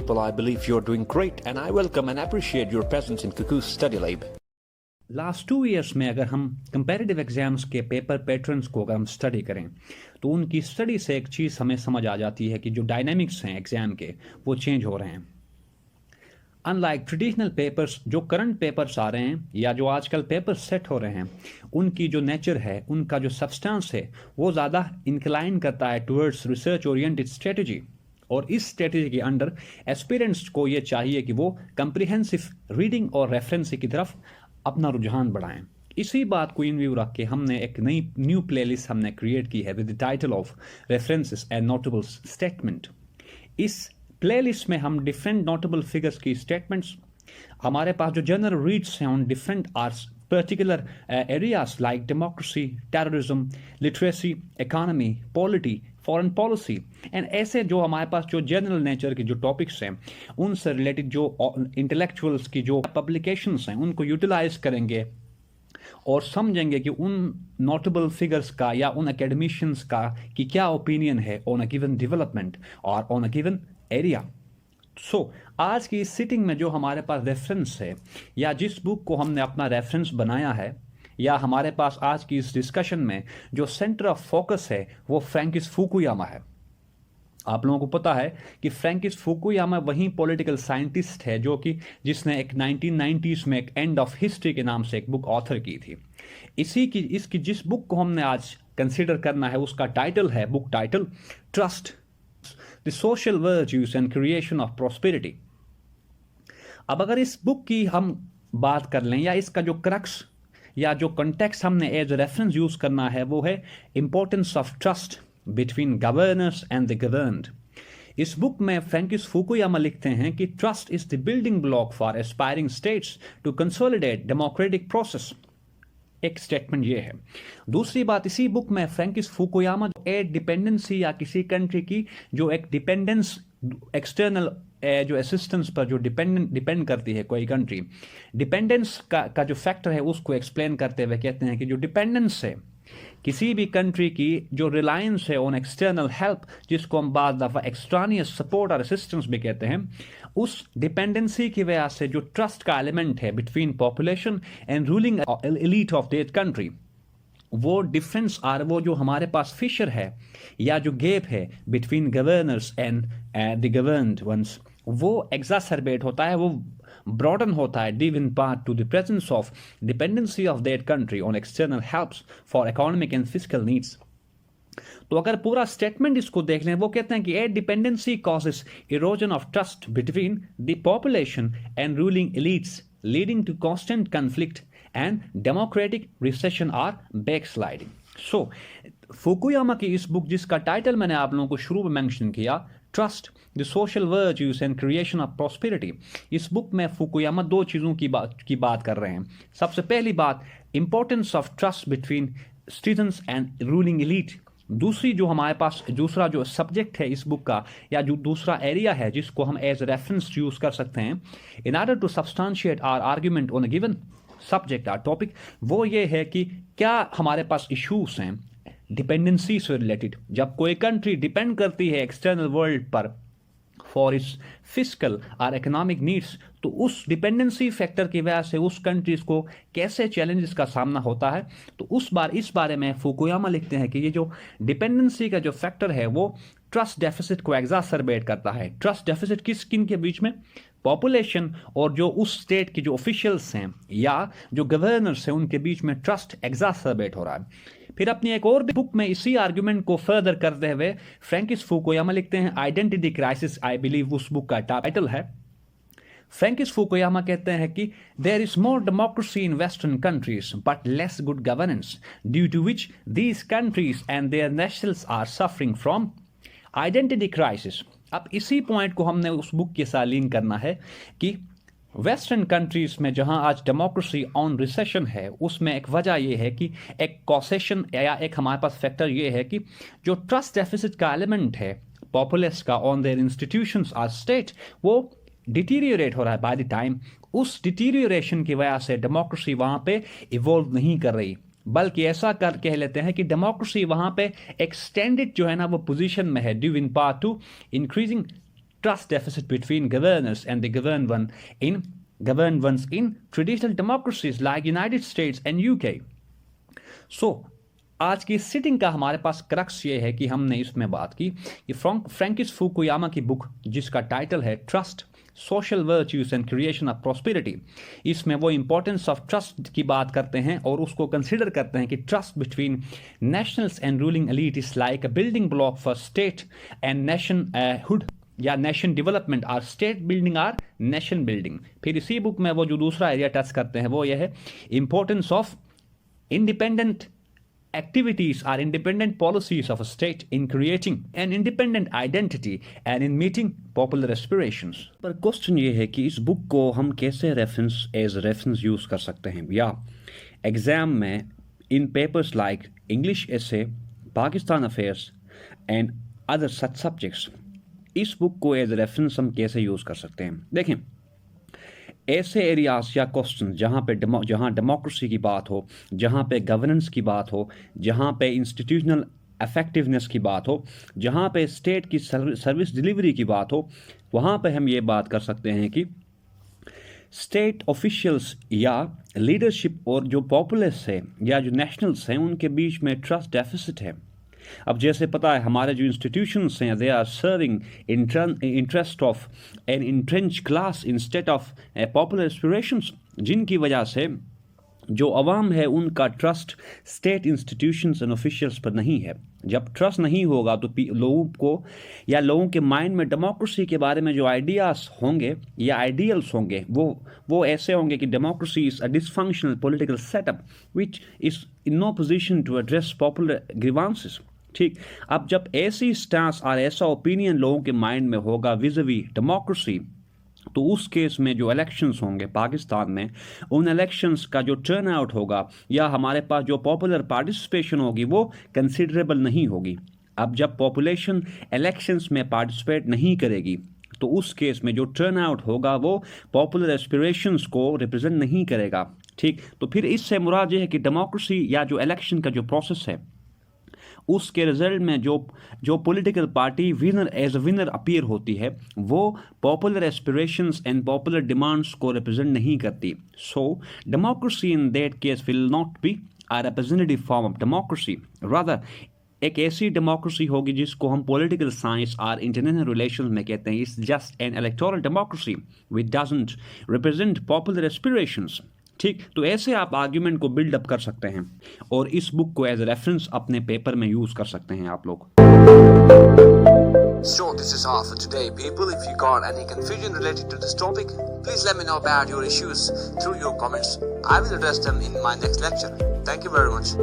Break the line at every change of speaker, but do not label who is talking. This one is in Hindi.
people, I believe you're doing great and I welcome and appreciate your presence in Kuku's study lab.
Last 2 years में अगर हम कंपैरेटिव एग्जाम्स के पेपर पैटर्न्स को अगर हम स्टडी करें तो उनकी स्टडी से एक चीज़ हमें समझ आ जाती है कि जो डायनामिक्स हैं एग्ज़ाम के वो चेंज हो रहे हैं। अनलाइक ट्रेडिशनल पेपर्स, जो करंट पेपर्स आ रहे हैं या जो आजकल पेपर सेट हो रहे हैं, उनकी जो नेचर है, उनका जो सब्सटेंस है, वो ज़्यादा इंक्लाइन करता है टुवर्ड्स रिसर्च ओरिएंटेड स्ट्रेटजी। और इस स्ट्रेटजी के अंडर एस्पिरेंट्स को ये चाहिए कि वो कंप्रिहेंसिव रीडिंग और रेफरेंस की तरफ अपना रुझान बढ़ाएं। इसी बात को इन व्यू रख के हमने एक नई न्यू प्लेलिस्ट हमने क्रिएट की है with the title of references and notable statement. इस प्लेलिस्ट में हम डिफरेंट नोटेबल फिगर्स की स्टेटमेंट्स, हमारे पास जो जनरल रीड्स हैं on different arts particular areas like democracy, terrorism, literacy, economy, polity, foreign policy and ऐसे जो हमारे पास जो जनरल नेचर के जो टॉपिक्स हैं उनसे रिलेटेड जो इंटेलेक्चुअल्स की जो पब्लिकेशंस हैं उनको यूटिलाइज करेंगे और समझेंगे कि उन नोटेबल फिगर्स का या उन एकेडमिशियंस का कि क्या ओपिनियन है ऑन अ गिवन डेवलपमेंट और ऑन अ गिवन एरिया। सो आज की इस सिटिंग में जो हमारे पास रेफरेंस है या जिस बुक को हमने अपना रेफरेंस बनाया है या हमारे पास आज की इस डिस्कशन में जो सेंटर ऑफ फोकस है वो फ्रैंकिस फुकुयामा है। आप लोगों को पता है कि फ्रैंकिस फुकुयामा वही पॉलिटिकल साइंटिस्ट है जो कि जिसने एक 1990s में एक एंड ऑफ हिस्ट्री के नाम से एक बुक ऑथर की थी। इसकी जिस बुक को हमने आज कंसिडर करना है उसका टाइटल है, book title trust, the social virtues and creation of prosperity. अब अगर इस बुक की हम बात कर लें या इसका जो क्रक्स या जो कंटेक्स्ट हमने एज रेफरेंस यूज करना है वो है importance of trust between governors and the governed. इस बुक में फ्रैंकिस फुकुयामा लिखते हैं कि trust is the building block for aspiring states to consolidate democratic process. एक स्टेटमेंट ये है। दूसरी बात, इसी बुक में फ्रैंकिस फुकुयामा एड डिपेंडेंसी या किसी कंट्री की जो एक डिपेंडेंस एक्सटर्नल जो असिस्टेंस पर जो डिपेंड करती है कोई कंट्री, डिपेंडेंस का जो फैक्टर है उसको एक्सप्लेन करते हुए कहते हैं कि जो डिपेंडेंस है किसी भी कंट्री की, जो रिलायंस है ऑन एक्सटर्नल हेल्प जिसको हम बाद दफ़ा एक्सट्रानियस सपोर्ट और असिस्टेंस भी कहते हैं, उस डिपेंडेंसी की वजह से जो ट्रस्ट का एलिमेंट है between population and ruling elite of that country, वो डिफरेंस और वो जो हमारे पास फिशर है या जो गैप है between governors and the governed ones, वो एग्जासरबेट होता है, वो ब्रॉडन होता है due in part to the presence of dependency of that country on external helps for economic and physical needs. तो अगर पूरा स्टेटमेंट इसको देख लें, वो कहते हैं कि a dependency causes erosion of trust between the population and ruling elites leading to constant conflict and democratic recession और बैकस्लाइडिंग। सो फुकुयामा की इस बुक जिसका टाइटल मैंने आप लोगों को शुरू में मेंशन किया, trust, the social virtues and creation of prosperity, इस बुक में फुकुयामा दो चीज़ों की बात कर रहे हैं। सबसे पहली बात, importance of trust between citizens and ruling elite. दूसरी जो हमारे पास दूसरा जो सब्जेक्ट है इस बुक का या जो दूसरा एरिया है जिसको हम एज रेफरेंस यूज कर सकते हैं in order to substantiate our argument on a given subject or topic, वो ये है कि क्या हमारे पास इश्यूज हैं डिपेंडेंसी से रिलेटेड। जब कोई कंट्री डिपेंड करती है एक्सटर्नल वर्ल्ड पर फॉर इट्स फिजिकल और इकोनॉमिक नीड्स, तो उस डिपेंडेंसी फैक्टर की वजह से उस कंट्रीज को कैसे चैलेंजेस का सामना होता है। तो इस बारे में फुकुयामा लिखते हैं कि ये जो डिपेंडेंसी का जो फैक्टर है वो ट्रस्ट डेफिसिट को एग्जासरबेट करता है। ट्रस्ट डेफिसिट किन के बीच में, पॉपुलेशन और जो उस स्टेट के जो ऑफिशियल्स हैं या जो गवर्नर्स हैं उनके बीच में ट्रस्ट एग्जासरबेट हो रहा है। फिर अपनी एक और बुक में इसी आर्गुमेंट को फर्दर करते हुए फ्रैंकिस फुकुयामा लिखते हैं आइडेंटिटी क्राइसिस, आई बिलीव उस बुक का टाइटल है। फ्रैंकिस फुकुयामा कहते हैं कि there is more democracy in western countries but less good governance due to which these countries and their nationals are suffering from identity crisis. अब इसी पॉइंट को हमने उस बुक के साथ लिंक करना है कि वेस्टर्न कंट्रीज में जहां आज डेमोक्रेसी ऑन रिसेशन है, उसमें एक वजह यह है कि एक कॉसेशन या एक हमारे पास फैक्टर ये है कि जो ट्रस्ट डेफिसिट का एलिमेंट है पॉपुलेस का on their institutions or state, वो डिटीरियोरेट हो रहा है बाय द टाइम। उस डिटीरियोरेशन की वजह से डेमोक्रेसी वहां पे इवॉल्व नहीं कर रही, बल्कि ऐसा कर कह लेते हैं कि डेमोक्रेसी वहां पे एक्सटेंडेड जो है ना वो पोजीशन में है due in part to increasing trust deficit between governors and the governed ones in traditional democracies like United States and UK. So आज की सिटिंग का हमारे पास क्रक्स ये है कि हमने इसमें बात की कि फ्रैंकिस फुकुयामा की बुक जिसका टाइटल है trust, social virtues and creation of prosperity, इसमें वो इंपॉर्टेंस ऑफ ट्रस्ट की बात करते हैं और उसको कंसिडर करते हैं कि trust between nationals and ruling elite is like a building block for state and nationhood या nation development or state building or nation building. फिर इसी बुक में वो जो दूसरा एरिया टच करते हैं वो ये है importance of independent activities are independent policies of a state in creating an independent identity and in meeting popular aspirations. पर क्वेश्चन ये है कि इस बुक को हम कैसे रेफरेंस यूज कर सकते हैं, या एग्जाम में in papers like English essay, Pakistan affairs and other such subjects, इस बुक को एज रेफरेंस हम कैसे यूज कर सकते हैं। देखें, ऐसे एरियाज या क्वेश्चन जहाँ डेमोक्रेसी की बात हो, जहाँ पे गवर्नेंस की बात हो, जहाँ पे इंस्टीट्यूशनल इफेक्टिवनेस की बात हो, जहाँ पे स्टेट की सर्विस डिलीवरी की बात हो, वहाँ पे हम ये बात कर सकते हैं कि स्टेट ऑफिशियल्स या लीडरशिप और जो पॉपुलर्स है या जो नेशनल्स हैं उनके बीच में ट्रस्ट डेफिसिट है। अब जैसे पता है हमारे जो इंस्टीट्यूशंस हैं they are serving interest of an entrench class instead of popular aspirations, जिनकी वजह से जो अवाम है उनका trust state institutions and officials पर नहीं है। जब ट्रस्ट नहीं होगा तो लोगों को या लोगों के माइंड में डेमोक्रेसी के बारे में जो आइडियाज़ होंगे या आइडियल्स होंगे वो ऐसे होंगे कि democracy is a dysfunctional political setup which is in no position to address popular grievances. ठीक, अब जब ऐसी स्टांस और ऐसा ओपिनियन लोगों के माइंड में होगा विज़-वी डेमोक्रेसी, तो उस केस में जो इलेक्शंस होंगे पाकिस्तान में, उन इलेक्शंस का जो टर्न आउट होगा या हमारे पास जो पॉपुलर पार्टिसिपेशन होगी वो कंसिडरेबल नहीं होगी। अब जब पॉपुलेशन इलेक्शंस में पार्टिसिपेट नहीं करेगी तो उस केस में जो टर्न आउट होगा वो पॉपुलर एस्पिरेशंस को रिप्रेजेंट नहीं करेगा। ठीक, तो फिर इससे मुराद ये है कि डेमोक्रेसी या जो इलेक्शन का जो प्रोसेस है उसके रिजल्ट में जो political party winner as a winner appear होती है वो popular aspirations and popular demands को रिप्रेजेंट नहीं करती। So democracy in that case will not be a representative form of democracy, rather एक ऐसी डेमोक्रेसी होगी जिसको हम पॉलिटिकल साइंस और इंटरनेशनल रिलेशंस में कहते हैं it's just an electoral democracy which doesn't represent popular aspirations. ठीक, तो ऐसे आप आर्ग्यूमेंट को बिल्डअप कर सकते हैं और इस बुक को एज ए रेफरेंस अपने पेपर में यूज कर सकते हैं आप लोग।
So this is all for today, people. If you got any confusion related to this topic, please let me know about your issues through your comments. I will address them in my next lecture. Thank you very much.